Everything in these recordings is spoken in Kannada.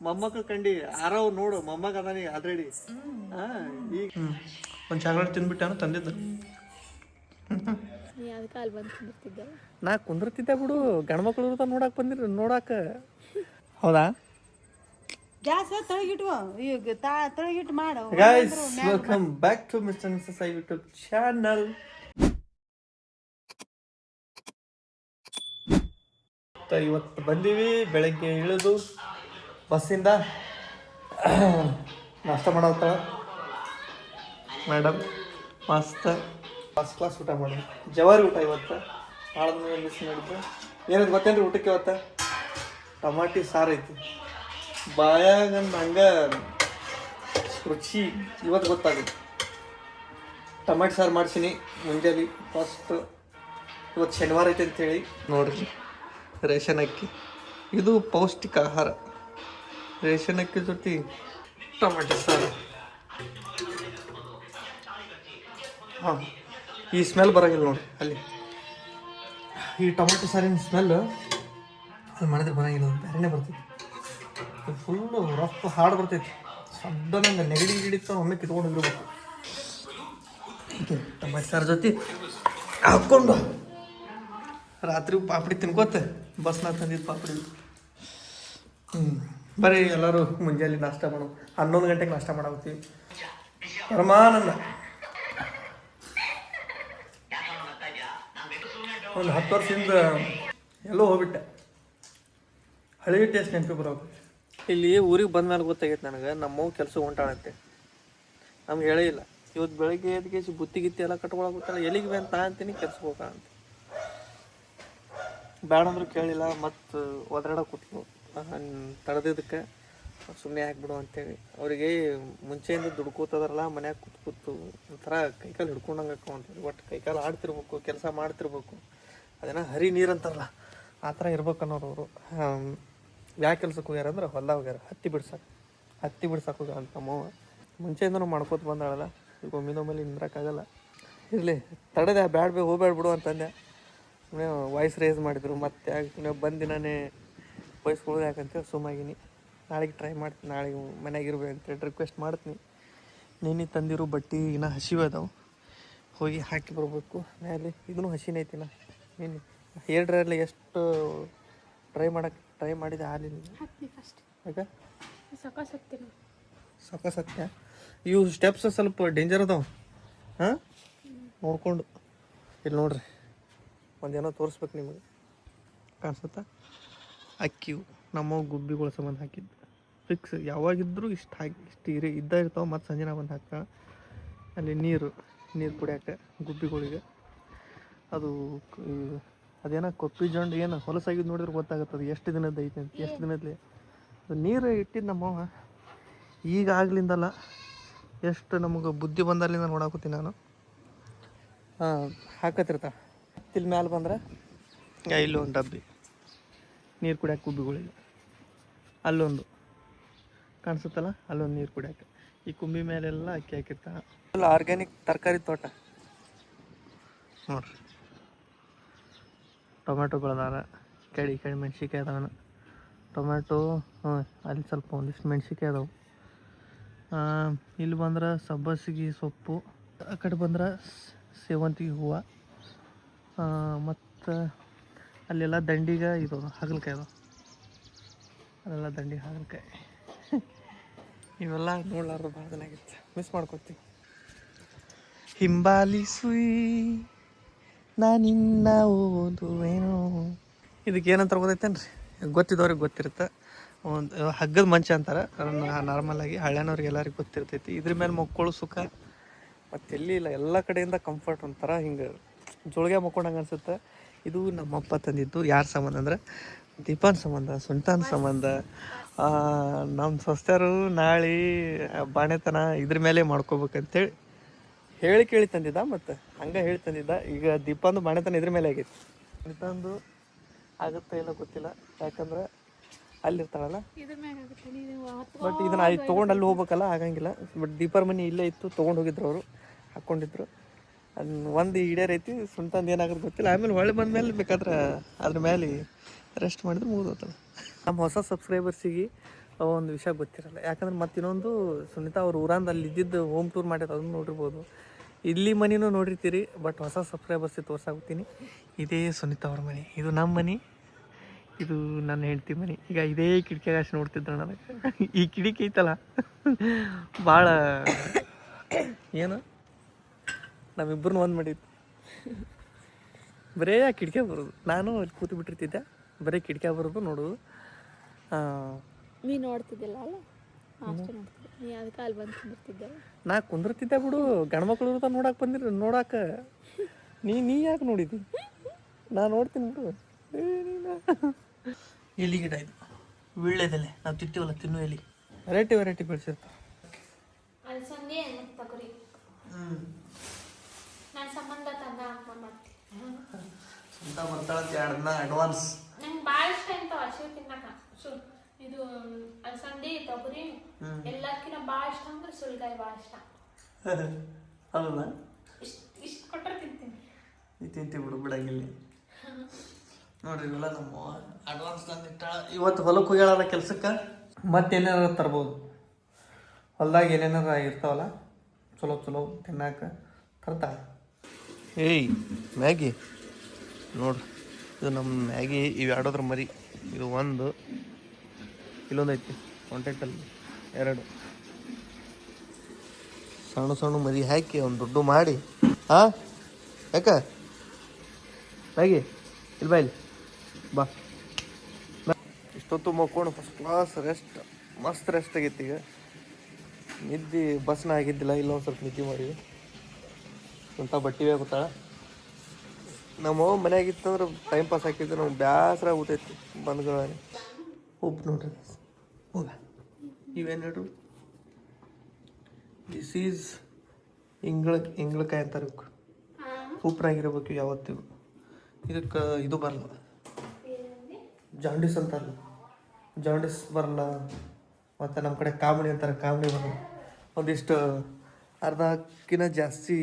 ಮೊಮ್ಮಕ್ಳು ಕಂಡಿ ಆರವ್ ನೋಡು ಮೊಮ್ಮಗ ಅದಾನಿ ಆಲ್ರೆಡಿ. ಈಗ ಒಂದು ಚಾಕ್ಲೇಟ್ ತಿಂದ್ಬಿಟ್ಟಾನು ತಂದಿದ್ದು. ನಾ ಕುಂದಿರ್ತಿದ್ದೆ ಬಿಡು, ಗಂಡ್ಮಕ್ಳು ಇರ್ತಾವ ನೋಡಕ್ ಬಂದಿರ ನೋಡಾಕ. ಹೌದಾ ಗ್ಯಾಸ್ ತಳಗಿಟ್ಟು ಈಗ ತಳಗಿಟ್ಟು ಮಾಡು. Guys welcome back to mister missus I YouTube channel. ಇವತ್ತು ಬಂದೀವಿ, ಬೆಳಗ್ಗೆ ಇಳಿದು ಬಸ್ಸಿಂದ ನಾಷ್ಟ ಮಾಡೋತಾಳ ಮೇಡಮ್. ಮಸ್ತ್ ಫಸ್ಟ್ ಕ್ಲಾಸ್ ಊಟ ಮಾಡೋದು, ಜವಾರಿ ಊಟ ಇವತ್ತು. ಭಾಳ ಮಿಸ್ ಮಾಡಿದ್ದು. ಏನದು ಗೊತ್ತೇನ್ರಿ ಊಟಕ್ಕೆ? ಇವತ್ತು ಟಮಾಟಿ ಸಾರು ಐತಿ. ಬಾಯಾಗ ಹಂಗೆ ರುಚಿ ಇವತ್ತು ಗೊತ್ತಾಗುತ್ತೆ. ಟಮಾಟಿ ಸಾರು ಮಾಡ್ಸೀನಿ ಮುಂಜಾನೆ ಫಸ್ಟ್. ಇವತ್ತು ಶನಿವಾರ ಐತೆ ಅಂತೇಳಿ ನೋಡ್ರಿ, ರೇಷನ್ ಅಕ್ಕಿ ಇದು ಪೌಷ್ಟಿಕ ಆಹಾರ. ರೇಷನ್ ಅಕ್ಕಿ ಜೊತೆ ಟಮಾಟಿ ಸಾರು. ಹಾಂ, ಈ ಸ್ಮೆಲ್ ಬರೋಂಗಿಲ್ಲ ನೋಡಿ ಅಲ್ಲಿ. ಈ ಟೊಮೆಟೊ ಸಾರಿನ ಸ್ಮೆಲ್ಲು ಅಲ್ಲಿ ಮಾಡಿದ್ರೆ ಬರೋಂಗಿಲ್ಲ, ಬೇರೆನೇ ಬರ್ತೈತಿ. ಫುಲ್ಲು ರಫ್ ಹಾಡು ಬರ್ತೈತಿ. ಸಡ್ಡನಂಗೆ ನೆಗಡಿ ಹಿಡಿತ ಒಮ್ಮೆ ಕಿತ್ಕೊಂಡು ಹೋಗಿರ್ಬೇಕು. ಟೊಮೆಟೊ ಸಾರು ಜೊತೆ ಹಾಕ್ಕೊಂಡು ರಾತ್ರಿ ಪಾಪಡಿ ತಿನ್ಕೋತ ಬಸ್ನಾಗ ತಂದಿದ್ದು ಪಾಪಡಿ. ಬರೀ ಎಲ್ಲರೂ ಮುಂಜಾನೆ ನಾಷ್ಟ ಮಾಡೋ 11 ಗಂಟೆಗೆ ನಾಷ್ಟ ಮಾಡಾಕತ್ತೀವಿ. ಪರಮಾನಂದ ಒಂದು 10 ವರ್ಷದಿಂದ ಎಲ್ಲೋ ಹೋಗ್ಬಿಟ್ಟೆ. ಹಳೆ ಟೇಸ್ಟ್ ನೆನಪಿ ಬರೋದು. ಇಲ್ಲಿ ಊರಿಗೆ ಬಂದ ಮೇಲೆ ಗೊತ್ತಾಗೈತೆ ನನಗೆ, ನಮ್ಮವ್ವ ಕೆಲಸ ಹೊಂಟಾಳಂತೆ. ನಮ್ಗೆ ಹೇಳೇ ಇಲ್ಲ. ಇವತ್ತು ಬೆಳಗ್ಗೆ ಎದ್ಗೆ ಬುತ್ತಿ ಗಿತ್ತಿ ಎಲ್ಲ ಕಟ್ಕೊಳಕತ್ತಲ್ಲ. ಎಲ್ಲಿಗೆ ಬಂತ ಅಂತೀನಿ, ಕೆಲ್ಸಕ್ಕೆ ಹೋಗ ಅಂತ. ಬೇಡ ಅಂದ್ರೂ ಕೇಳಿಲ್ಲ, ಮತ್ತು ಒದರಾಡಕ್ಕೆ ಕೂತ್ರು. ತಡೆದಿದ್ದಕ್ಕೆ ಸುಮ್ಮನೆ ಹಾಕ್ಬಿಡು ಅಂತೇಳಿ. ಅವರಿಗೆ ಮುಂಚೆಯಿಂದ ದುಡ್ಕೋತದಾರಲ್ಲ, ಮನ್ಯಾಗ ಕೂತು ಒಂಥರ ಕೈಕಾಲು ಹಿಡ್ಕೊಂಡಂಗೆ ಹಾಕೊಂತೀವಿ. ಒಟ್ಟು ಕೈಕಾಲು ಆಡ್ತಿರ್ಬೇಕು, ಕೆಲಸ ಮಾಡ್ತಿರ್ಬೇಕು. ಅದೇನೋ ಹರಿ ನೀರು ಅಂತಾರಲ್ಲ, ಆ ಥರ ಇರ್ಬೇಕು ಅನ್ನೋರು ಅವರು. ಯಾಕೆ ಕೆಲ್ಸಕ್ಕೆ ಹೋಗ್ಯಾರ ಅಂದ್ರೆ ಹೊಲ್ದಾಗ ಹೋಗ್ಯಾರ ಹತ್ತಿ ಬಿಡ್ಸಕ್ಕೆ ಹೋಗ್ಯಾರ ಅಂತ ನಮ್ಮವ್ವ. ಮುಂಚೆಯಿಂದನೂ ಮಾಡ್ಕೋತ ಬಂದಾಳಲ್ಲ, ಈಗ ಒಮ್ಮಿನೊಮ್ಮೆಲೆ ನಿಂದ್ರಕ್ಕಾಗಲ್ಲ. ಇರಲಿ ತಡೆದೆ, ಬ್ಯಾಡ ಹೋಗ್ಬೇಡ ಬಿಡು ಅಂತಂದೆ. ಸುಮ್ಮನೆ ವಾಯ್ಸ್ ರೇಸ್ ಮಾಡಿದ್ರು. ಮತ್ತೆ ಯಾಕೆ ಬಂದಿನೇ ವಯಸ್ಕೊಳ್ಳೋದು ಯಾಕಂತೇಳಿ ಸುಮ್ಮಾಗಿನಿ. ನಾಳೆಗೆ ಟ್ರೈ ಮಾಡ್ತೀನಿ, ನಾಳೆಗೆ ಮನ್ಯಾಗ ಇರ್ಬೇಕು ಅಂತೇಳಿ ರಿಕ್ವೆಸ್ಟ್ ಮಾಡ್ತೀನಿ. ನೀನು ತಂದಿರೋ ಬಟ್ಟೆ ಇನ್ನೂ ಹಸಿವೆ ಅದಾವೆ, ಹೋಗಿ ಹಾಕಿ ಬರ್ಬೇಕು ಮೇಲೆ. ಇದೂ ಹಸಿನೇ ಐತಿನ. ನೀನು ಹೇರ್ ಡ್ರೈಯಲ್ಲಿ ಎಷ್ಟು ಟ್ರೈ ಮಾಡಿದೆ ಹಾಲಿನ ಯಾಕೆ ಸತ್ಯ. ಇವು ಸ್ಟೆಪ್ಸ್ ಸ್ವಲ್ಪ ಡೇಂಜರ್ ಅದಾವೆ. ಹಾಂ, ನೋಡ್ಕೊಂಡು ಇಲ್ಲಿ ನೋಡ್ರಿ, ಒಂದೇನೋ ತೋರಿಸ್ಬೇಕು ನಿಮಗೆ. ಕಾಣಿಸುತ್ತಾ? ಅಕ್ಕಿವು ನಮ್ಮ ಗುಬ್ಬಿಗಳ ಸಂಬಂಧ ಹಾಕಿದ್ದು ಫಿಕ್ಸ್. ಯಾವಾಗಿದ್ದರೂ ಇಷ್ಟು ಇರ್ತಾವೆ. ಮತ್ತು ಸಂಜೆ ಬಂದು ಹಾಕ್ತಾಳೆ. ಅಲ್ಲಿ ನೀರು ಕುಡಿಯೋಕೆ ಗುಬ್ಬಿಗಳಿಗೆ. ಅದೇನೋ ಕೊಪ್ಪಿ ಜೊಂಡು ಏನು ಹೊಲಸಾಗಿದ್ದು ನೋಡಿದ್ರೆ ಗೊತ್ತಾಗುತ್ತದೆ ಎಷ್ಟು ದಿನದ ಐತೆ ಅಂತ. ಎಷ್ಟು ದಿನದಲ್ಲಿ ಅದು ನೀರು ಇಟ್ಟಿದ್ದು ನಮ್ಮವ್ವ. ಈಗ ಆಗ್ಲಿಂದಲ್ಲ, ಎಷ್ಟು ನಮಗೆ ಬುದ್ಧಿ ಬಂದಲ್ಲಿಂದ ನೋಡಾಕತ್ತೀನಿ ನಾನು. ಹಾಕತ್ತಿರ್ತಾಳೆ. ಇಲ್ಲಿ ಮ್ಯಾಲೆ ಬಂದ್ರೆ ಇಲ್ಲೊಂದು ಡಬ್ಬಿ ನೀರು ಕುಡಿಯೋಕೆ ಗುಬ್ಬಿಗಳಿಗೆ. ಅಲ್ಲೊಂದು ಕಾಣಿಸುತ್ತಲ್ಲ, ಅಲ್ಲೊಂದು ನೀರು ಕುಡಿಯೋಕೆ. ಈ ಕುಂಬಿ ಮೇಲೆಲ್ಲ ಅಕ್ಕಿ ಹಾಕಿರ್ತಾಳೆ. ಅಲ್ಲ ಆರ್ಗ್ಯಾನಿಕ್ ತರಕಾರಿ ತೋಟ ನೋಡ್ರಿ. ಟೊಮೆಟೊಗಳದಾರ, ಕಡಿ ಮೆಣ್ಸಿಕಾಯಿ ಅದಾವ. ಟೊಮೆಟೊ ಅಲ್ಲಿ ಸ್ವಲ್ಪ ಒಂದಿಷ್ಟು ಮೆಣ್ಸಿಕಾಯಿ ಅದಾವೆ. ಇಲ್ಲಿ ಬಂದ್ರೆ ಸಬ್ಬಸಿಗೆ ಸೊಪ್ಪು. ಆ ಕಡೆ ಬಂದ್ರೆ ಸೇವಂತಿಗೆ ಹೂವು. ಮತ್ತು ಅಲ್ಲೆಲ್ಲ ದಂಡಿಗೆ ಇದು ಹಾಗಲಕಾಯಿ ಅದಾವೆ. ಅಲ್ಲೆಲ್ಲ ದಂಡಿಗೆ ಹಾಗಲಕಾಯಿ. ಇವೆಲ್ಲ ನೋಡ್ಲಾರ್ದು ಭಾಳ ದಿನ ಆಗಿತ್ತು, ಮಿಸ್ ಮಾಡ್ಕೊತೀವಿ. ಹಿಂಬಾಲಿಸುಯಿ ನಾನಿನ್ನ ಓದುವೇನೋ. ಇದಕ್ಕೆ ಏನಂತ ಗೊತ್ತೈತೇನ್ರಿ? ಗೊತ್ತಿದ್ದವ್ರಿಗೆ ಗೊತ್ತಿರುತ್ತೆ. ಒಂದು ಹಗ್ಗದ ಮಂಚ ಅಂತಾರೆ ನಾರ್ಮಲಾಗಿ. ಹಳ್ಳ್ಯಾನವ್ರಿಗೆ ಎಲ್ಲರಿಗೆ ಗೊತ್ತಿರ್ತೈತಿ. ಇದ್ರ ಮೇಲೆ ಮಕ್ಕಳು ಸುಖ ಮತ್ತು ಎಲ್ಲಿ ಇಲ್ಲ. ಎಲ್ಲ ಕಡೆಯಿಂದ ಕಂಫರ್ಟ್ ಒಂಥರ ಹಿಂಗೆ ಜೋಳಿಗೆ ಮಕ್ಕೊಂಡಂಗೆ ಅನಿಸುತ್ತೆ. ಇದು ನಮ್ಮಪ್ಪ ತಂದಿದ್ದು. ಯಾರ ಸಂಬಂಧ ಅಂದ್ರೆ ದೀಪನ್ ಸಂಬಂಧ, ಸುಂಟನ್ ಸಂಬಂಧ. ನಮ್ಮ ಸೊಸ್ತ್ಯಾರು ನಾಳೆ ಬಾಣೆತನ ಇದ್ರ ಮೇಲೆ ಮಾಡ್ಕೋಬೇಕಂತೇಳಿ ಕೇಳಿ ತಂದಿದ್ದ. ಮತ್ತು ಹಂಗೆ ಹೇಳಿ ತಂದಿದ್ದ. ಈಗ ದೀಪಂದು ಬಾಣೆತನ ಇದ್ರ ಮೇಲೆ ಆಗೈತಿ. ದೀಪಂದು ಆಗುತ್ತಾ ಇಲ್ಲ ಗೊತ್ತಿಲ್ಲ, ಯಾಕಂದ್ರೆ ಅಲ್ಲಿರ್ತಾಳಲ್ಲ. ಬಟ್ ಇದನ್ನ ತೊಗೊಂಡು ಅಲ್ಲಿ ಹೋಗ್ಬೇಕಲ್ಲ, ಆಗಂಗಿಲ್ಲ. ಬಟ್ ದೀಪರ ಮನೆ ಇಲ್ಲೇ ಇತ್ತು, ತೊಗೊಂಡು ಹೋಗಿದ್ರು ಅವರು, ಹಾಕ್ಕೊಂಡಿದ್ರು. ಅದನ್ನ ಒಂದು ಈಡೇರೈತಿ. ಸುಂಟಂದು ಏನಾಗೋದು ಗೊತ್ತಿಲ್ಲ. ಆಮೇಲೆ ಹೊಳೆ ಬಂದಮೇಲೆ ಬೇಕಾದ್ರೆ ಅದ್ರ ಮೇಲೆ ರೆಸ್ಟ್ ಮಾಡಿದ್ರೆ ಮುಗಿದೋಗ್ತದೆ. ನಮ್ಮ ಹೊಸ ಸಬ್ಸ್ಕ್ರೈಬರ್ಸಿಗೆ ಒಂದು ವಿಷಯ ಗೊತ್ತಿರಲ್ಲ. ಯಾಕಂದ್ರೆ ಮತ್ತೆ ಇನ್ನೊಂದು ಸುನೀತಾ ಅವ್ರ ಊರಂದು ಅಲ್ಲಿ ಇದ್ದಿದ್ದು ಹೋಮ್ ಟೂರ್ ಮಾಡ್ಯದ, ಅದನ್ನು ನೋಡಿರ್ಬೋದು. ಇಲ್ಲಿ ಮನೆನೂ ನೋಡಿರ್ತೀರಿ, ಬಟ್ ಹೊಸ ಸಬ್ಸ್ಕ್ರೈಬರ್ಸ್ ತೋರ್ಸಾಕ್ತೀನಿ. ಇದೇ ಸುನೀತಾ ಅವ್ರ ಮನೆ, ಇದು ನಮ್ಮ ಮನೆ, ಇದು ನನ್ನ ಹೆಂಡತಿ ಮನೆ. ಈಗ ಇದೇ ಕಿಟಕಿಯಾಗ ನೋಡ್ತಿದ್ರು ನನಗೆ. ಈ ಕಿಟಕಿ ಐತಲ್ಲ ಭಾಳ ಏನು ನಮ್ಮಿಬ್ಬರನ್ನ ಒಂದು ಮಾಡಿತ್ತು. ಬರೇ ಆ ಕಿಟಕಿಯಾಗ ಬರೋದು, ನಾನು ಅಲ್ಲಿ ಕೂತು ಬಿಟ್ಟಿರ್ತಿದ್ದೆ, ಬರೀ ಕಿಟಕಿಯಾಗ ಬರೋದು ನೋಡೋದು. ನೀ ನೋಡ್ತಿದ್ದಿಲ್ಲ ಅಲ್ಲ, ಅಷ್ಟೇ ನೋಡ್ತಿದ್ದೆ. ನೀ ಅದಕ್ಕೆ ಅಲ್ಲಿ ಬಂದು ಕುಂದಿರ್ತಿದ್ದೆ. ನಾ ಕುಂದಿರ್ತಿದ್ದೆ ಬಿಡು, ಗಂಡ್ಮಕ್ಳು ಇರ್ತಾವ ನೋಡಕ್ಕೆ ಬಂದಿರಿ, ನೋಡಕ್ಕೆ ನೀ ಯಾಕೆ ನೋಡಿದ್ದಿ? ನಾ ನೋಡ್ತೀನಿ ಬಿಡು. ಎಲಿ ಗಿಡ ಇದು ವೀಳ್ಯದೆಲೆ, ನಾವು ತಿಂತೀವಲ್ಲ ತಿನ್ನು ಎಲಿ, ವೆರೈಟಿ ಬೆಳೆಸಿರ್ತಾವೆ. ಅಲಸಂದೆ ಮತ್ತು ತೊಗರಿ ನನ್ನ ಸಂಬಂಧ ತಂದ ಅಮ್ಮ ಮಾಡ್ತೀನಿ ಅಂತ ಬರ್ತಾಳಂತ ಅಡ್ವಾನ್ಸ್. ನಂಗೆ ಭಾಳ ಇಷ್ಟ ಇಂಥವು ಹಸಿವು ತಿನ್ನಕ. ಇದು ಅಲಸಂದೆ ತೊಗರಿ ಎಲ್ಲಕ್ಕಿಂತ ಭಾಳ ಇಷ್ಟ ಅಂದ್ರೆ ಸುಳ್ಗಾಯಿ ಭಾಳ ಇಷ್ಟ. ಹೌದಾ? ಇಷ್ಟು ಕೊಟ್ಟರೆ ತಿಂತೀನಿ. ನೀ ತಿಂತೀವಿ ಬಿಡು, ಬಿಡಂಗಿಲ್ಲ. ನೋಡ್ರಿ ಇವೆಲ್ಲ ನಮ್ಮ ಅಡ್ವಾನ್ಸ್ ತಂದಿಟ್ಟಾಳ. ಇವತ್ತು ಹೊಲಕ್ಕೆ ಹೋಗ್ಯಾಳ ಕೆಲ್ಸಕ್ಕೆ, ಮತ್ತೇನಾರ ತರ್ಬೋದು. ಹೊಲ್ದಾಗ ಏನೇನಾರ ಇರ್ತಾವಲ್ಲ ಚಲೋ ತಿನ್ನಾಕ ತರ್ತಾಳೆ. ಏಯ್ ಮ್ಯಾಗಿ ನೋಡ್ರಿ, ಇದು ನಮ್ಮ ಮ್ಯಾಗಿ. ಇವು ಆಡೋದ್ರ ಮರಿ, ಇದು ಒಂದು, ಇಲ್ಲೊಂದೈತಿ ಕಾಂಟ್ಯಾಕ್ಟಲ್ಲಿ 2 ಸಣ್ಣ ಮರಿ ಹಾಕಿ ಒಂದು ದುಡ್ಡು ಮಾಡಿ. ಯಾಕ ಮ್ಯಾಗಿ ಇಲ್ಲಿ ಬಾ, ಇಲ್ಲಿ ಬಾ. ಇಷ್ಟೊತ್ತು ಮಕ್ಕೊಂಡು ಫಸ್ಟ್ ಕ್ಲಾಸ್ ರೆಸ್ಟ್, ಮಸ್ತ್ ರೆಸ್ಟ್ ಆಗೈತಿ. ಈಗ ನಿದ್ದೆ ಬಸ್ನ ಆಗಿದ್ದಿಲ್ಲ, ಇಲ್ಲೊಂದು ಸ್ವಲ್ಪ ನಿದ್ದೆ ಮಾಡಿ ಅಂತ ಬಟ್ಟೆ ಗೊತ್ತಾಳ. ನಮ್ಮ ಮನೆಯಾಗಿತ್ತಂದ್ರೆ ಟೈಮ್ ಪಾಸ್ ಹಾಕಿದ್ದು ನಮ್ಗೆ ಬೇಸರ ಆಗ್ಬಿಟ್ಟೈತಿ. ಬಂದ್ಗಳ ಉಪ್ಪು ನೋಡ್ರಿ, ಹೋಗ ಇವೇನು ನೋಡ್ರಿ, ದಿಸ್ ಈಸ್ ಇಂಗ್ಳಕಾಯಿ ಅಂತಾರೆ. ಉಪ್ರಾಗಿರ್ಬೇಕು ಯಾವತ್ತಿಗೂ. ಇದಕ್ಕೆ ಇದು ಬರಲ್ಲ, ಜಾಂಡೀಸ್ ಅಂತಾರಲ್ಲ, ಜಾಂಡೀಸ್ ಬರಲ್ಲ. ಮತ್ತು ನಮ್ಮ ಕಡೆ ಕಾಮಣಿ ಅಂತಾರೆ, ಕಾಮಣಿ ಬರಲ್ಲ. ಒಂದಿಷ್ಟು ಅರ್ಧಕ್ಕಿಂತ ಜಾಸ್ತಿ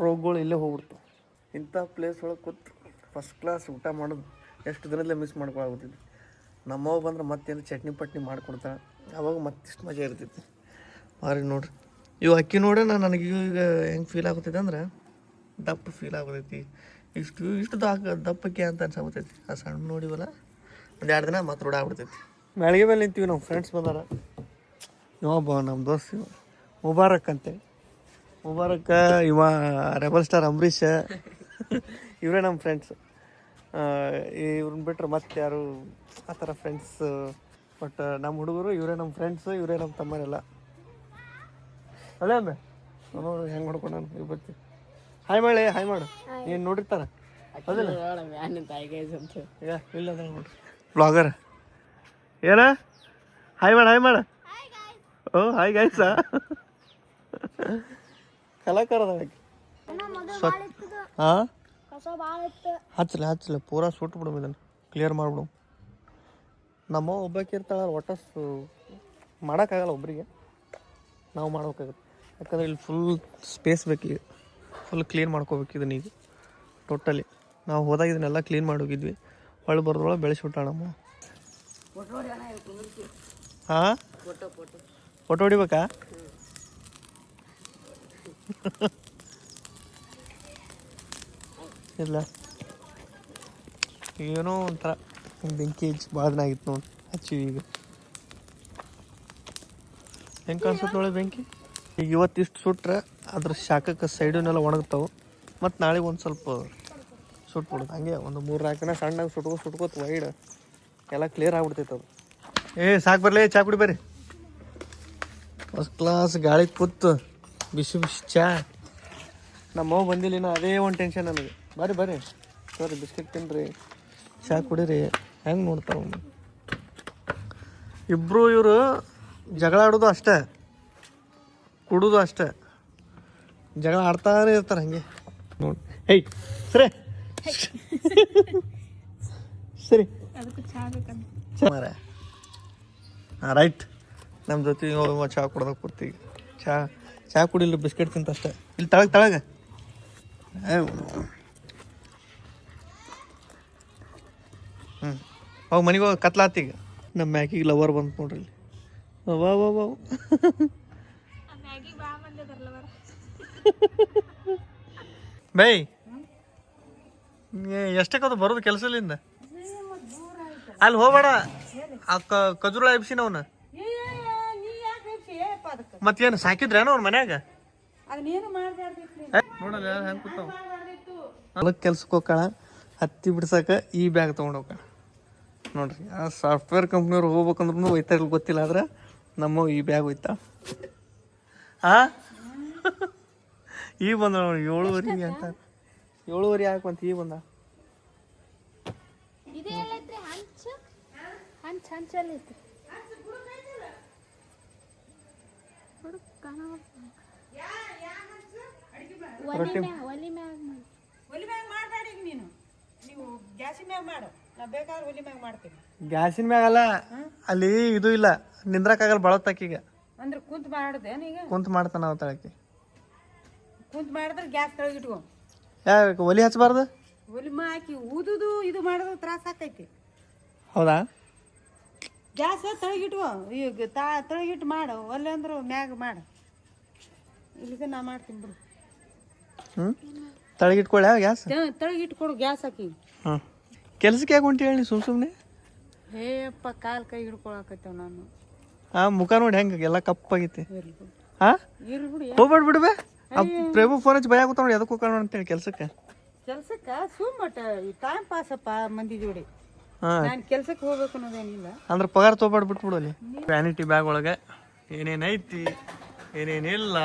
ರೋಗಗಳು ಇಲ್ಲೇ ಹೋಗ್ಬಿಡ್ತು. ಇಂಥ ಪ್ಲೇಸ್ ಒಳಗೆ ಕೂತು ಫಸ್ಟ್ ಕ್ಲಾಸ್ ಊಟ ಮಾಡೋದು ಎಷ್ಟು ದಿನದಲ್ಲೇ ಮಿಸ್ ಮಾಡ್ಕೊಳಾಗುತ್ತಿದ್ದೆ. ನಮ್ಮವ್ವ ಬಂದ್ರೆ ಮತ್ತೇನು ಚಟ್ನಿ ಪಟ್ನಿ ಮಾಡಿಕೊಡ್ತಾಳೆ, ಅವಾಗ ಮತ್ತಿಷ್ಟು ಮಜಾ ಇರ್ತೈತಿ. ಮಾರಿ ನೋಡ್ರಿ, ಇವು ಅಕ್ಕಿ ನೋಡ್ರೆ ನನಗೆ ಈಗ ಹೆಂಗೆ ಫೀಲ್ ಆಗುತ್ತೈತೆ ಅಂದ್ರೆ ದಪ್ಪ ಫೀಲ್ ಆಗೋದೈತಿ. ಇಷ್ಟು ದಪ್ಪಕ್ಕೆ ಅಂತ ಅನ್ಸಾಗುತ್ತೈತಿ. ಆ ಸಣ್ಣ ನೋಡಿವಲ್ಲ, ಒಂದು 2 ದಿನ ಮತ್ತೆ ರೂಢ ಆಗ್ಬಿಡ್ತೈತಿ. ಬೆಳಗ್ಗೆ ಮೇಲೆ ನಿಂತೀವಿ, ನಮ್ಮ ಫ್ರೆಂಡ್ಸ್ ಬಂದಾರ. ಇವೊಬ್ಬ ನಮ್ಮ ದೋಸ್ತ್ ಇವ ಮುಬಾರಕ್ ಅಂತೇಳಿ. ಮುಬಾರಕ್ ಇವ ರೆಬಲ್ ಸ್ಟಾರ್ ಅಂಬರೀಷ್, ಇವರೇ ನಮ್ಮ ಫ್ರೆಂಡ್ಸ್. ಇವ್ರನ್ನ ಬಿಟ್ರೆ ಮತ್ತೆ ಯಾರು ಆ ಥರ ಫ್ರೆಂಡ್ಸ್. ಬಟ್ ನಮ್ಮ ಹುಡುಗರು ಇವರೇ ನಮ್ಮ ಫ್ರೆಂಡ್ಸು, ಇವರೇ ನಮ್ಮ ತಮ್ಮರೆಲ್ಲ. ಅಲ್ಲೇ ಅಂದ ನೋಡು ಹೆಂಗೆ ಹೊಡ್ಕೊಂಡು ಇವ್ ಬರ್ತಿ. ಹಾಯ್ ಮಾಡಿ, ಹಾಯ್ ಮಾಡು. ಏನು ನೋಡಿರ್ತಾರ ಅದಿಲ್ಲ ಇಲ್ಲ ನೋಡ್ರಿ ಬ್ಲಾಗರ್. ಏನ ಹಾಯ್ ಮಾಡ. ಓ ಹಾಯ್ ಗೈಸ, ಕಲಾಕಾರದ ಹಚ್ಚಲ ಪೂರಾ ಸುಟ್ಟು ಬಿಡು, ಇದನ್ನು ಕ್ಲಿಯರ್ ಮಾಡಿಬಿಡು. ನಮ್ಮ ಒಬ್ಬಾಕಿ ಇರ್ತಾಳೆ, ಒಟ್ಟು ಮಾಡೋಕ್ಕಾಗಲ್ಲ ಒಬ್ಬರಿಗೆ, ನಾವು ಮಾಡ್ಬೇಕಾಗತ್ತೆ. ಯಾಕಂದ್ರೆ ಇಲ್ಲಿ ಫುಲ್ ಸ್ಪೇಸ್ ಬೇಕೀಗ, ಫುಲ್ ಕ್ಲೀನ್ ಮಾಡ್ಕೋಬೇಕು ಇದನ್ನ. ಈಗ ಟೋಟಲಿ ನಾವು ಹೋದಾಗ ಇದನ್ನೆಲ್ಲ ಕ್ಲೀನ್ ಮಾಡಿ ಹೋಗಿದ್ವಿ. ಹೊಳ್ಳಿ ಬರೋದ್ರೊಳಗೆ ಬೆಳೆಸಿಬಿಟ್ಟಾಳ ನಮ್ಮ. ಹಾಂ ಫೋಟೋ ಹೊಡಿಬೇಕಾ? ಇಲ್ಲ ಏನೋ ಒಂಥರ ಬೆಂಕಿ ಹಚ್ಚಿ ಭಾಳ ದಿನ ಆಗಿತ್ತು ನೋಡಿ, ಹಚ್ಚಿವಿ. ಈಗ ಹೆಂಗೆ ಕಾಣಿಸುತ್ತೆ ನೋಡಿ ಬೆಂಕಿ. ಈಗ ಇವತ್ತಿಷ್ಟು ಸುಟ್ರೆ ಅದ್ರ ಶಾಖಕ್ಕೆ ಸೈಡನ್ನೆಲ್ಲ ಒಣಗ್ತಾವೆ. ಮತ್ತು ನಾಳೆಗೆ ಒಂದು ಸ್ವಲ್ಪ ಸುಟ್ಬಿಡುತ್ತೆ. ಹಂಗೆ ಒಂದು 3-4 ದಿನ ಸಣ್ಣಗೆ ಸುಟ್ಕೋತ ವೈಡ್ ಎಲ್ಲ ಕ್ಲಿಯರ್ ಆಗ್ಬಿಡ್ತೈತೆ ಅದು. ಸಾಕು ಬರಲಿ, ಚಾ ಕುಡಿ ಬರ್ರಿ. ಫಸ್ಟ್ ಕ್ಲಾಸ್ ಗಾಳಿ ಕೂತು ಬಿಸಿ ಚಾ. ನಮ್ಮವ್ವ ಬಂದಿಲ್ಲ ಇನ್ನು, ಅದೇ ಒಂದು ಟೆನ್ಷನ್ ನನಗೆ. ಬರ್ರಿ ಸರಿ ಬಿಸ್ಕೆಟ್ ತಿನ್ನಿರಿ, ಚಾ ಕುಡೀರಿ. ಹೆಂಗೆ ನೋಡ್ತಾವ ಇಬ್ಬರು. ಇವರು ಜಗಳ ಆಡೋದು ಅಷ್ಟೇ, ಕುಡೋದು ಅಷ್ಟೇ, ಜಗಳ ಆಡ್ತಾನೆ ಇರ್ತಾರೆ ಹಂಗೆ ನೋಡಿ. ಹೇಯ್ ಸರಿ ಮಾರ. ಹಾಂ ರೈಟ್, ನಮ್ಮ ಜೊತೆ ಚಹಾ ಕುಡ್ದಾಗ ಕೂರ್ತೀವಿ. ಚಹಾ ಕುಡಿಲ್ಲ, ಬಿಸ್ಕೆಟ್ ತಿಂತ ಅಷ್ಟೇ. ಇಲ್ಲಿ ತಳಗೆ ಹೋಗಿ ಮನೆಗೆ ಹೋಗಿ ಕತ್ಲಾತೀಗ. ನಮ್ಮ ಮ್ಯಾಗಿಗೆ ಲವರ್ ಬಂತು ನೋಡ್ರಿ ಇಲ್ಲಿ. ವಾ ವಾ ವಾ ಬೈ ಎಷ್ಟಕ್ಕದು ಬರೋದು ಕೆಲಸಲಿಂದ ಅಲ್ಲಿ ಹೋಗ್ಬೇಡ ಖಜೂರ ಎಬ್ಸಿನ ಅವನ ಮತ್ತೇನು ಸಾಕಿದ್ರೇನ ಅವ್ನ ಮನ್ಯಾಗ ನೋಡಲ್ಲ ಹೆಂಗೆ ಕೂತಾವ ಹೊಲಕ್ಕೆ ಕೆಲ್ಸಕ್ಕೆ ಹೋಗ್ಕಳ ಹತ್ತಿ ಬಿಡ್ಸಕ ಈ ಬ್ಯಾಗ್ ತೊಗೊಂಡು ಹೋಗ್ಕಳ ನೋಡ್ರಿ ಆ ಸಾಫ್ಟ್ವೇರ್ ಕಂಪ್ನಿಯವ್ರು ಹೋಗ್ಬೇಕಂದ್ರೂ ಒಯ್ತಾ ಗೊತ್ತಿಲ್ಲ ಆದ್ರೆ ನಮ್ಮ ಈ ಬ್ಯಾಗ್ ಒಯ್ತಾ ಈಗ ಬಂದ ನೋಡಿ 7:30 ಅಂತ 7:30 ಯಾಕಂತ ಈಗ ಬಂದ ಗ್ಯಾಸಿನ ಮ್ಯಾಗ ಅಲ್ಲ ಅಲ್ಲಿ ಇದು ಇಲ್ಲ ನಿಂದ್ರಕ್ಕಾಗಲ್ಲ ಬಳತ್ತಾಕೀಗ ಅಂದ್ರೆ ಕುಂತ್ ಮಾಡ್ದೆ ಈಗ ಕುಂತ್ ಮಾಡ್ತಾನ ಅವ ತಳಕ್ಕೆ ಕುಂತ್ ಮಾಡಿದ್ರೆ ಗ್ಯಾಸ್ ತೆಳಗಿಟ್ಕೊ ಯಾಕೆ ಒಲಿ ಹಚ್ಚಬಾರ್ದು ಒಲಿ ಹಾಕಿ ಊದುದು ಇದು ಮಾಡಿದ್ರೆ ತ್ರಾಸ ಆಕೈತಿ ಹೌದಾ ಗ್ಯಾಸ್ ತೆಳಗಿಟ್ಕೊ ಈಗ ತೆಳಗಿಟ್ಟು ಮಾಡು ಒಲ್ಲೆ ಅಂದ್ರೆ ಮ್ಯಾಗ ಮಾಡು ಇಲ್ಲಿಗೆ ನಾ ಮಾಡ್ತೀನಿ ಬಿಡು ತಳಗಿಟ್ಕೊಳ್ಳ ಗ್ಯಾಸ್ ತೆಳಗಿಟ್ಕೊಡು ಗ್ಯಾಸ್ ಹಾಕಿ ಹಾಂ ಕೆಲ್ಸಕ್ಕೆ ಯಾಕೆ ಹೊಂಟಿ ಹೇಳಿ ಸುಮ್ಮನೆ ಹೇಯಪ್ಪ ಕಾಲ್ ಕೈ ಹಿಡ್ಕೊಳಕತ್ತೇವ್ ನಾನು ಮುಖ ನೋಡಿ ಹೆಂಗೆ ಎಲ್ಲ ಕಪ್ಪಾಗೈತಿ ಇರ್ಲಿ ಬಿಡು ಹೋಗ್ಬೇಡ ಬಿಡ್ಬೇ ಪ್ರೇಮು ಫೋನ್ ಹಚ್ಚಿ ಭಯ ಆಗುತ್ತ ನೋಡಿ ಎದಕ್ಕೆ ಹೋಗೋಣ ಅಂತೇಳಿ ಕೆಲ್ಸಕ್ಕೆ ಸುಮ್ಮಟ ಟೈಮ್ ಪಾಸಪ್ಪ ಮಂದಿ ಜೋಡಿ ನಾನು ಕೆಲ್ಸಕ್ಕೆ ಹೋಗ್ಬೇಕು ಅನ್ನೋದೇನಿಲ್ಲ ಅಂದ್ರೆ ಪಗಾರ ತೊಗೊಬೇಡ ಬಿಟ್ಬಿಡು ಅಲ್ಲಿ ವ್ಯಾನಿಟಿ ಬ್ಯಾಗ್ ಒಳಗೆ ಏನೇನೈತಿ ಏನೇನಿಲ್ಲ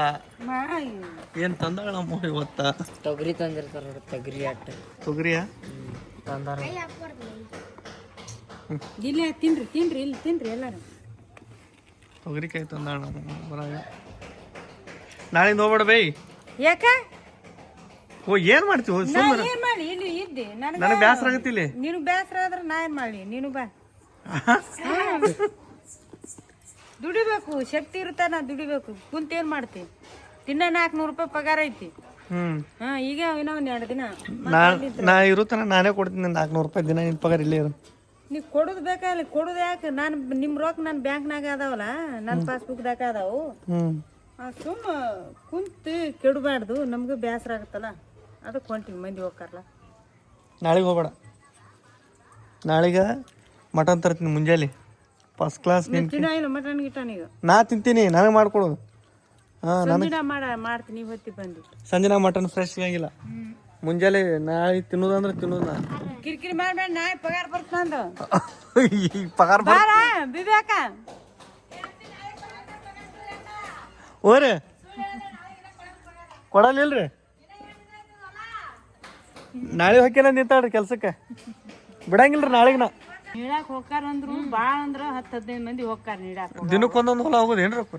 ಏನ್ ತಂದಾಳ ನಮ್ಮ ಇವತ್ತ ತೊಗರಿ ತಂದಿರ್ತಾರ ತೊಗರಿ ಅಟ್ಟ ತೊಗರಿಯ ತಂದಾರ ಇಲ್ಲ ತಿನ್ರಿ ಇಲ್ಲಿ ತಿನ್ರಿ ಎಲ್ಲಾರು ತೊಗರಿಕಾಯಿ ತಂದಾಳ ಬರಾಗ ನಾಳಿಂದ ಹೋಗ್ಬೇಡ ಬೈ ಯಾಕ ಓ ಏನ್ ಮಾಡ್ತೀವಿ ಸುಮ್ಮನೆ ಏನ್ ಮಾಡಿ ಇಲ್ಲಿ ಇದ್ದೆ ನನಗೆ ಬೇಸರ ಆಗತ್ತೆ ಇಲ್ಲಿ ನೀನು ಬೇಸರ ಆದ್ರೆ ನಾ ಏನ್ ಮಾಡ್ಲಿ ನೀನು ಬಾ ದುಡಿಬೇಕು ಶಕ್ತಿ ಇರುತ್ತ ನಾ ದುಡಿಬೇಕು ಕುಂತ ಏನ್ ಮಾಡ್ತಿ ದಿನ 400 ರೂಪಾಯಿ ಪಗಾರ ಐತಿ ಈಗ ಇನ್ನೂ ಒಂದ್ 2 ದಿನ ನಾ ಇರುತ್ತಾನ ನಾನೇ ಕೊಡ್ತೀನಿ 400 ರೂಪಾಯಿ ದಿನ ನಿನ್ ಪಗಾರ ಇಲ್ಲೇ ಇರು ನೀವ್ ಕೊಡುದು ಬೇಕಾಗಿಲ್ಲ ಕೊಡುದು ಯಾಕೆ ನಾನು ನಿಮ್ ರೊಕ್ಕ ನನ್ನ ಬ್ಯಾಂಕ್ನಾಗ ಅದಾವಲ್ಲ ನನ್ನ ಪಾಸ್ಬುಕ್ದಾಗ ಅದಾವು ಸುಮ್ಮ ಕುಂತು ಕೆಡಬಾರ್ದು ನಮ್ಗೆ ಬೇಸರ ಆಗುತ್ತಲ್ಲ ಅದಕ್ಕೆ ಹೊಂಟಿವಿ ಮಂದಿ ಹೋಗ್ತಾರಲ್ಲ ನಾಳೆಗೆ ಹೋಗ್ಬೇಡ ನಾಳೆಗೆ ಮಟನ್ ತರ್ತೀನಿ ಮುಂಜಾನೆ ಫಸ್ಟ್ ಕ್ಲಾಸ್ ತಿನ್ನ ಮಟನ್ ಗಿಟನ್ ಈಗ ನಾ ತಿಂತೀನಿ ನನಗೆ ಮಾಡ್ಕೊಡೋದು ಮಾಡ್ತೀನಿ ಹೊತ್ತಿ ಬಂದು ಸಂಜೆ ಮಟನ್ ಫ್ರೆಶ್ ಸಿಗಂಗಿಲ್ಲ ಮುಂಜಾನೆ ನಾಳೆ ತಿನ್ನೋದಂದ್ರೆ ತಿನ್ನೋದ ಕಿರಿಕಿರಿ ಮಾಡ್ಬೇಡ ನಾಳೆ ಪಗಾರ ಬರ್ತಂದು ಈಗ ಪಗಾರ ಬಿಬ್ಯಾಕ ಓರಿ ಕೊಡಲಿಲ್ರಿ ನಾಳೆ ಹೊಕ್ಕೇನ ನಿಂತಾಳ್ರಿ ಕೆಲ್ಸಕ್ಕೆ ಬಿಡಂಗಿಲ್ರಿ ನಾಳೆಗೆ ನಾ ನೀಡಾಕ್ ಹೋಗ್ತಾರ ಅಂದ್ರು ಭಾಳ ಅಂದ್ರ 10-15 ಮಂದಿ ಹೋಗ್ತಾರ ನೀಡಾಕ್ ದಿನಕ್ಕೆ ಒಂದೊಂದು ಹೊಲ ಹೋಗೋದೇನ್ರಿ ಅಪ್ಪ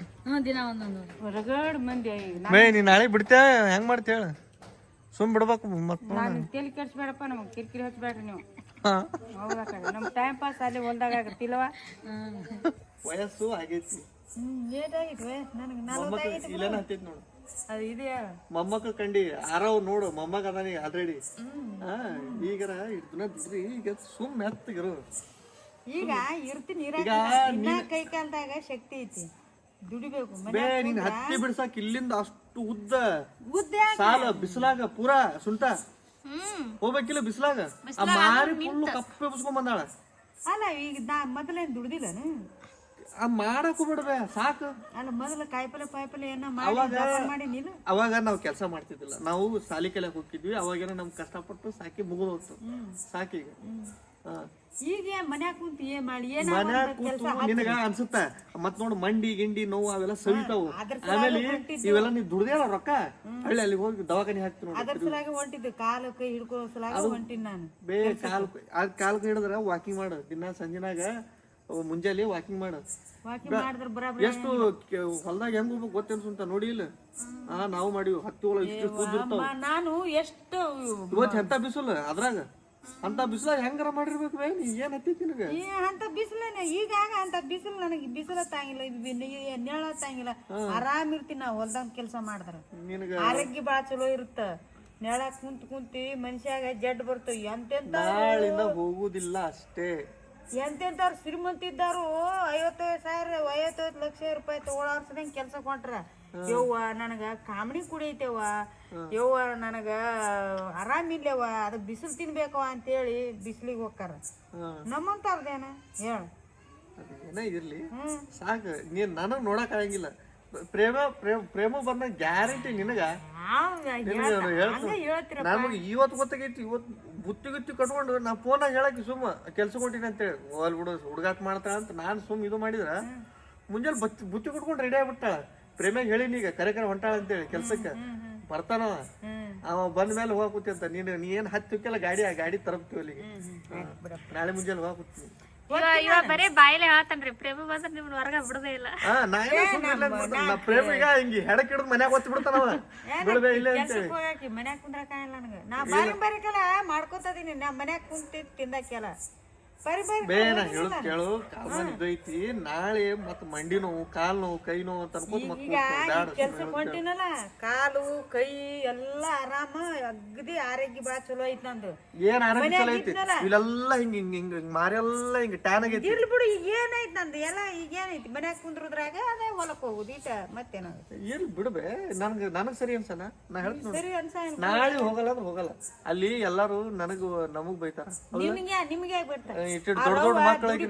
ದಿನ ಒಂದೊಂದು ರಗಡ್ ಮಂದಿ ಬೇ ನೀ ನಾಳೆ ಬಿಡ್ತೇ ಹೆಂಗ್ ಮಾಡ್ತಿ ಹೇಳ ಸುಮ್ ಬಿಡ್ಬೇಕು ಮತ್ತೆ ನಾನು ತಲೆ ಕೆಡ್ಸ್ಬೇಡಪ್ಪ ನಮಗೆ ಕಿರಿಕಿರಿ ಹಚ್ಬೇಡ್ರಿ ನೀವು ಹೌದಾ ನಮ್ ಟೈಮ್ ಪಾಸ್ ಅಲ್ಲಿ ಹೊಲ್ದಾಗ ಆಗತ್ತಿಲ್ವಾ ವಯಸ್ಸು ಆಗೈತಿ ಏಟಾಗಿತ್ತು ನನಗೆ ಇಲ್ಲೇನ ಹತ್ತೈತಿ ನೋಡು ಅದು ಇದೆಯಾ ಮೊಮ್ಮಕ್ಕ ಕಂಡಿ ಆರವ್ ನೋಡು ಮೊಮ್ಮಗ ಅದಾನಿ ಆಲ್ರೆಡಿ ಈಗರ ಇದನ್ನ ಬಿಡ್ರಿ ಈಗ ಸುಮ್ ಮೆತ್ತಗಿರು ಈಗ ಇರ್ತೀನಿ ಕೈ ಕಾಲದಾಗ ಶಕ್ತಿ ಐತಿ ದುಡಿಬೇಕು ಬೇ ನೀನ್ ಹತ್ತಿ ಬಿಡ್ಸಾಕ ಇಲ್ಲಿಂದ ಅಷ್ಟು ಉದ್ದ ಸಾಲ ಬಿಸಿಲಾಗ ಪೂರಾ ಸುಂಟ ಹೋಗ್ಬೇಕಿಲ್ಲ ಬಿಸಿಲಾಗ ಆ ಮಾರಿ ಫುಲ್ ಕಪ್ಪೆ ಬಸ್ಕೊಂಡ್ ಬಂದಾಳ ಅಲ್ಲ ಈಗ ನಾ ಮೊದಲೇನ್ ದುಡ್ದಿಲ್ಲನು ಆ ಮಾಡಕ್ ಬಿಡ್ಬೇ ಸಾಕು ಅಲ್ಲ ಮೊದಲ ಕಾಯಿಪಲ್ಲೆ ಏನ ಮಾಡಿ ನೀನು ಅವಾಗ ನಾವ್ ಕೆಲಸ ಮಾಡ್ತಿದ್ದಿಲ್ಲ ನಾವು ಸಾಲಿ ಕಲಿಯಕ್ ಹೋಗಿದ್ವಿ ಅವಾಗೇನೋ ನಮ್ ಕಷ್ಟಪಟ್ಟು ಸಾಕಿ ಮುಗಿದು ಹೋಗ್ತು ಸಾಕೀಗ ಈಗ ಮನ್ಯಾಗ ಕುಂತು ಏನ್ ಮಾಡಿ ಮನ್ಯಾಗ ಕೂತು ನಿನಗ ಅನ್ಸುತ್ತ ಮತ್ ನೋಡು ಮಂಡಿ ಗಿಂಡಿ ನೋವು ಅವೆಲ್ಲ ಸವಿತಾವು ಆಮೇಲೆ ಇವೆಲ್ಲ ನೀ ದುಡ್ದೇಳ ರೊಕ್ಕ ಹಳ್ಳಿ ಅಲ್ಲಿ ಹೋಗಿ ದವಾಖಾನೆ ಹಾಕ್ತಿ ನೋಡಿ ಅದ್ರ ಸಲಾಗ ಹೊಂಟಿದ್ದು ಕಾಲು ಕೈ ಹಿಡ್ಕೊಳ್ಳೋ ಸಲಾಗ ಹೊಂಟಿನ್ ನಾನು ಬೇ ಕಾಲ್ ಹಿಡಿದ್ರ ವಾಕಿಂಗ್ ಮಾಡು ದಿನ ಸಂಜಿನಾಗ ಮುಂಜಾನೆ ವಾಕಿಂಗ್ ಮಾಡು ಎಷ್ಟು ಹೊಲ್ದಾಗ ಹೆಂಗ್ ಹೋಗ್ಬೇಕು ಗೊತ್ತೇನ್ಸು ಅಂತ ನೋಡಿ ಇಲ್ಲ ನಾವು ಮಾಡಿವಿ ಹತ್ತಿ ಒಳಗ ಇಷ್ಟು ಕೂದಿರ್ತಾವ ನಾನು ಎಷ್ಟು ಇವತ್ತು ಎಂತ ಬಿಸಿಲು ಅದ್ರಾಗ ಅಂತ ಬಿಸಿಲಾಗ ಹೆಂಗಾರ ಮಾಡಿರ್ಬೇಕು ಬೇ ನೀ ಏನ್ ಹತ್ತಿತಿ ನಿನಗ ಅಂತ ಬಿಸಿಲೇನೆ ಈಗಾಗ ಅಂತ ಬಿಸಿಲು ನನಗೆ ಬಿಸಿಲ ತಾಂಗಿಲ್ಲ ನೆಳ ತಾಂಗಿಲ್ಲ ಆರಾಮ್ ಇರ್ತೀನಿ ನಾ ಹೊಲ್ದಾಗ ಕೆಲಸ ಮಾಡಿದ್ರ ನಿನಗ ಆರೋಗ್ಯ ಬಾಳ ಚಲೋ ಇರುತ್ತ ನೆಳ ಕುಂತಿ ಮನುಷ್ಯಾಗ ಜಡ್ ಬರ್ತವ ಎಂತೆಂತ ನಾಳಿಂದ ಹೋಗುದಿಲ್ಲ ಅಷ್ಟೇ ಎಂತೆಂಥವ್ರು ಶ್ರೀಮಂತ ಇದ್ದಾರು 50,000 ಲಕ್ಷ ರೂಪಾಯಿ ತಗೊಳಾರ್ಸದಂಗೆ ಕೆಲ್ಸಕ್ಕೆ ಹೊಂಟ್ರ. ಯವ್ವ ನನಗ ಕಾಮಿಡಿ ಕುಡಿತೇವ, ಯವ್ವ ನನಗ ಆರಾಮಿಲ್ಲವ, ಅದು ಬಿಸಿಲು ತಿನ್ಬೇಕವ ಅಂತೇಳಿ ಬಿಸಿಲಿಗೆ ಹೋಗ್ತಾರ. ನಮ್ಮಂತವ್ರದೇನ ಹೇಳ, ಏನೇ ಇರ್ಲಿ ಸಾಕು. ನೀನ್ ನನಗ್ ನೋಡಕ್ ಆಗಂಗಿಲ್ಲ. ಪ್ರೇಮ ಬಂದ ಗ್ಯಾರಂಟಿ ನಿನಗ ನಮಗೆ ಇವತ್ತು ಗೊತ್ತಾಗೈತಿ. ಇವತ್ತು ಬುತ್ತಿ ಕಟ್ಕೊಂಡು ನಾ ಫೋನಾಗ ಹೇಳಕ್ಕೆ ಸುಮ್ಮ ಕೆಲ್ಸ ಕೊಟ್ಟಿನಿ ಅಂತೇಳಿ ಹೋಲ್ ಬಿಡು ಹುಡುಗಾಟ ಮಾಡ್ತಾಳ ಅಂತ ನಾನು ಸುಮ್ಮ ಇದು ಮಾಡಿದ್ರ ಮುಂಜಾನೆ ಬುತ್ತಿ ಕಟ್ಕೊಂಡು ರೆಡಿ ಆಗ್ಬಿಟ್ಟಾಳ. ಪ್ರೇಮ್ಯಾಗ ಹೇಳಿನಿ ಈಗ ಕರೆ ಹೊಂಟಾಳ ಅಂತೇಳಿ ಕೆಲ್ಸಕ್ಕೆ ಬರ್ತಾನವ. ಅವ ಬಂದ ಮೇಲೆ ಹೋಗ ಕೂತಿ ಅಂತ ನೀ ಏನ್ ಹತ್ತಿಕ್ಕೆಲ್ಲ ಗಾಡಿ ತರಬ್ತೀವಿ ಅಲ್ಲಿಗೆ. ನಾಳೆ ಮುಂಜಾನೆ ಹೋಗ ಕೂತೀನಿ. ಬರೇ ಬಾಯಿಲೆ ಹೇಳ್ತಾನ್ರಿ ಪ್ರೇಮ ಬಂದ್ರೆ ನಿಮ್ನ ಹೊರಗ ಬಿಡದೇ ಇಲ್ಲ. ಪ್ರೇಮ ಈಗ ಹಿಂಗಿ ಹೆಡಕ್ ಹಿಡಿದು ಮನ್ಯಾಗ ಒತ್ತಿ ಬಿಡ್ತಾನವ. ಬಿಡಬೇ ಇಲ್ಲ ಅಂತೇಳಿ ಮನ್ಯಾಗ ಕುಂದ್ರಕಾಗಲ್ಲ ನನಗ. ನಾ ಬಾರಿಕಲ್ಲ ಮಾಡ್ಕೋತದೀನಿ. ನಾ ಮನ್ಯಾಗ ಕುಂತಿ ತಿಂದಾಕೆಲ್ಲ ಬೇನ ಹೇಳುದ್ ಕೇಳು. ಕಾಲ್ ಇದೈತಿ ನಾಳೆ ಮತ್ ಮಂಡಿ ನೋವು, ಕಾಲ್ ನೋವು, ಕೈ ನೋವು ಅಂತ ಕೆಲ್ಸಕ್ಕೆ ಹೊಂಟಿನಲ್ಲ, ಕಾಲು ಕೈ ಎಲ್ಲಾ ಆರಾಮ ಅಗ್ದಿ ಆರೋಗ್ಯ ಬಾಳ ಚಲೋ ಐತಿ ನಂದು. ಏನ್ ಆರೋಗ್ಯ ಚಲೋ ಐತಿ? ಇಲ್ಲೆಲ್ಲ ಹಿಂಗ ಹಿಂಗ ಹಿಂಗ ಮಾರೆಲ್ಲ ಹಿಂಗ ಟ್ಯಾನ್ ಆಗೈತಿ. ಇರ್ಲಿ ಬಿಡು, ಈಗ ಏನೈತಿ ನಂದು ಎಲ್ಲ ಈಗ ಏನೈತಿ ಮನ್ಯಾಗ ಕುಂದ್ರದ್ರಾಗ ಅದೇ ಹೊಲಕ್ ಹೋಗುದು ಈಟ ಮತ್ತೇನಾಗುತ್ತೆ. ಇರ್ಲಿ ಬಿಡ್ಬೇ, ನನಗ್ ಸರಿ ಅನ್ಸನ. ನಾ ಹೇಳ್ತೀನಿ ಸರಿ ಅನ್ಸ. ನಾಳೆ ಹೋಗಲ್ಲ ಅಂದ್ರೆ ಹೋಗಲ್ಲ. ಅಲ್ಲಿ ಎಲ್ಲಾರು ನಮಗ್ ಬೈತಾರ. ನಿಮ್ಗೆ ಬಿಡ್ತಾರೆ ದೊಡ್ಡ ದೊಡ್ಡ ಮಕ್ಕಳಿಗೆ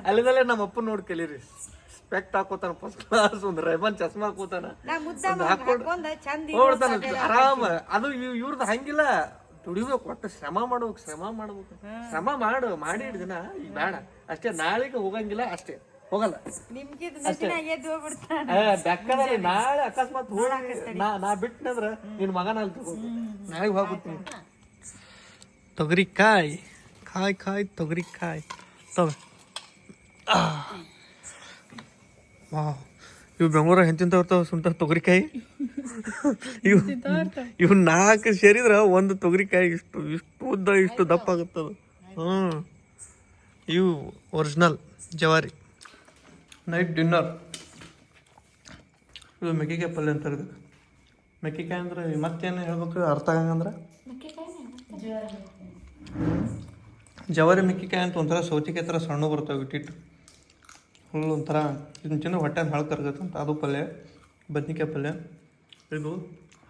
ಅಲ್ಲಿದಲ್ಲೇ ನಮ್ಮ ಅಪ್ಪ ನೋಡಿ ಕಲೀರಿ. ಸ್ಪೆಕ್ಟ್ ಹಾಕೋತಾನ ಫಸ್ಟ್ ಕ್ಲಾಸ್, ಒಂದು ರೇಬನ್ ಚಸ್ಮಾ ಹಾಕೋತಾನ, ಹೋಗ್ತಾನ ಆರಾಮ. ಅದು ಇವ್ರದ್ದು ಹಂಗಿಲ್ಲ. ದುಡಿಬೇಕು, ಒಟ್ಟು ಶ್ರಮ ಮಾಡ್ಬೇಕು. ಶ್ರಮ ಮಾಡಿ ದಿನ ಈಗ ಬೇಡ ಅಷ್ಟೇ. ನಾಳೆಗೆ ಹೋಗಂಗಿಲ್ಲ ಅಷ್ಟೇ, ಹೋಗಲ್ಲ. ಬೆಕ್ಕದಲ್ಲಿ ನಾಳೆ ಅಕಸ್ಮಾತ್ ಹೋಗಿ ನಾ ಬಿಟ್ಟನಂದ್ರ ನಿನ್ ಮಗನ ಅಲ್ಲಿ ತಗೋ. ನಾಳೆಗೆ ಹೋಗ್ಬಿಡ್ತೀನಿ. ತೊಗರಿಕಾಯಿ ಕಾಯಿ ತೊಗರಿಕಾಯಿ ತಗೋ. ವಾವ್, ಇವು ಬೆಂಗಳೂರಾಗ ಎಂತಿಂತವ್ರತಾವ ಸುಂಟ ತೊಗರಿಕಾಯಿ. ಇವು 4 ಸೇರಿದ್ರ ಒಂದು ತೊಗರಿಕಾಯಿ ಇಷ್ಟು ಉದ್ದ ಇಷ್ಟು ದಪ್ಪ ಆಗುತ್ತದ. ಇವು ಒರಿಜಿನಲ್ ಜವಾರಿ. ನೈಟ್ ಡಿನ್ನರ್ ಇದು ಮೆಕ್ಕೆಕಾಯಿ ಪಲ್ಯ ಅಂತಾರೆ. ಇದಕ್ಕೆ ಮೆಕ್ಕೆಕಾಯಿ ಅಂದ್ರೆ ಮತ್ತೇನು ಹೇಳ್ಬೇಕು ಅರ್ಥ ಆಗಂಗಂದ್ರೆ ಜವಾರಿ ಮೆಕ್ಕೆಕಾಯಿ ಅಂತ ಒಂಥರ ಸೌತಿಕಾಯಿ ಥರ ಸಣ್ಣ ಬರ್ತಾವೆ ಇಟ್ಟಿಟ್ಟು. ಹುಲ್ಲು ಒಂಥರ ಇದನ್ನ ತಿಂದ್ರೆ ಹೊಟ್ಟೆ ಹಾಳು ಕರ್ಗತ್ತೆ ಅಂತ. ಅದು ಪಲ್ಯ, ಬದ್ನಿಕಾಯಿ ಪಲ್ಯ. ಇದು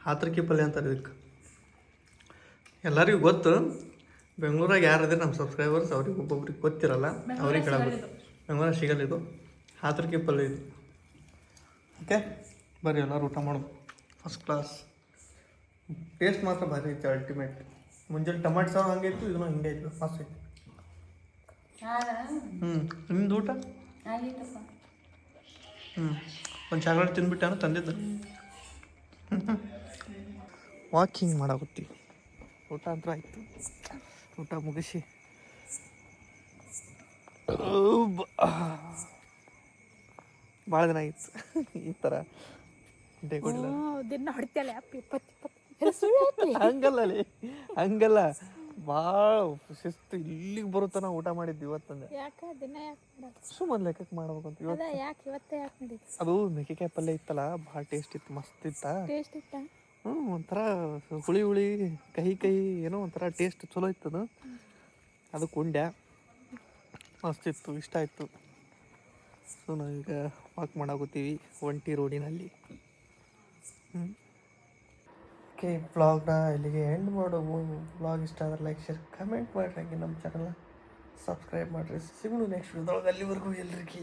ಹಾತ್ರಕಿ ಪಲ್ಯ ಅಂತಾರೆ ಇದಕ್ಕೆ. ಎಲ್ಲರಿಗೂ ಗೊತ್ತು. ಬೆಂಗಳೂರಾಗ ಯಾರಿದೆ ನಮ್ಮ ಸಬ್ಸ್ಕ್ರೈಬರ್ಸ್ ಅವ್ರಿಗೆ ಒಬ್ಬೊಬ್ರಿಗೆ ಗೊತ್ತಿರಲ್ಲ, ಅವ್ರಿಗೆ ಹೇಳಬೇಕು. ಬೆಂಗಳೂರಾಗ ಸಿಗಲ್ಲ ಇದು ಹಾತ್ರಕಿ ಪಲ್ಯ ಇದು. ಓಕೆ ಬರ್ರಿ ಎಲ್ಲರೂ ಊಟ ಮಾಡೋದು. ಫಸ್ಟ್ ಕ್ಲಾಸ್ ಟೇಸ್ಟ್ ಮಾತ್ರ ಭಾರಿ ಐತೆ, ಅಲ್ಟಿಮೇಟ್. ಮುಂಜಾನೆ ಟಮಾಟೊ ಸಾರು ಹಂಗೈತು, ಇದನ್ನು ಹಿಂಗೆ ಐತೆ, ಮಸ್ತ್ ಐತಿ. ನಿಮ್ದು ಊಟ? ಒಂದು ಚಾಕ್ಲೇಟ್ ತಿಂದ್ಬಿಟ್ಟಾನ ತಂದಿದ್ದ. ವಾಕಿಂಗ್ ಮಾಡಾಕತ್ತೀವಿ. ಊಟ ಅಂತ ಆಯ್ತು. ಊಟ ಮುಗಿಸಿ ಭಾಳ ದಿನ ಆಗಿತ್ತು ಈ ಥರ ಡೇ ಕೊಡಿಲ್ಲ. ಹಂಗಲ್ಲ ಭಾಳ ಶಿಸ್ತು. ಇಲ್ಲಿಗೆ ಬರುತ್ತಾನ ಊಟ ಮಾಡಿದ್ದು ಇವತ್ತಂದೆ. ಸುಮ್ಮನೆ ಲೆಕ್ಕಕ್ಕೆ ಮಾಡ್ಬೇಕಂತ ಇವತ್ತು. ಅದು ಮೆಕ್ಕೆಕಾಯಿ ಪಲ್ಯ ಇತ್ತಲ್ಲ, ಭಾಳ ಟೇಸ್ಟ್ ಇತ್ತು, ಮಸ್ತ್ ಇತ್ತ. ಒಂಥರ ಹುಳಿ ಕಹಿ ಏನೋ ಒಂಥರ ಟೇಸ್ಟ್ ಚಲೋ ಇತ್ತದು. ಅದಕ್ಕೆ ಉಂಡ್ಯ ಮಸ್ತ್ ಇತ್ತು, ಇಷ್ಟ ಆಯಿತು. ಸೊ ನಾವೀಗ ವಾಕ್ ಮಾಡಾಕೋತೀವಿ ಒಂಟಿ ರೋಡಿನಲ್ಲಿ. ಓಕೆ, ವ್ಲಾಗ್ನ ಇಲ್ಲಿಗೆ ಎಂಡ್ ಮಾಡೋವು. ವ್ಲಾಗ್ ಇಷ್ಟ ಆದರೆ ಲೈಕ್, ಶೇರ್, ಕಮೆಂಟ್ ಮಾಡಿರಿ. ಹಾಗೆ ನಮ್ಮ ಚಾನಲ್ನ ಸಬ್ಸ್ಕ್ರೈಬ್ ಮಾಡಿರಿ. ಸಿಗೋಣ ನೆಕ್ಸ್ಟ್ ವಿಡಿಯೋದೊಳಗೆ. ಅಲ್ಲಿವರೆಗೂ ಎಲ್ರಿಗೂ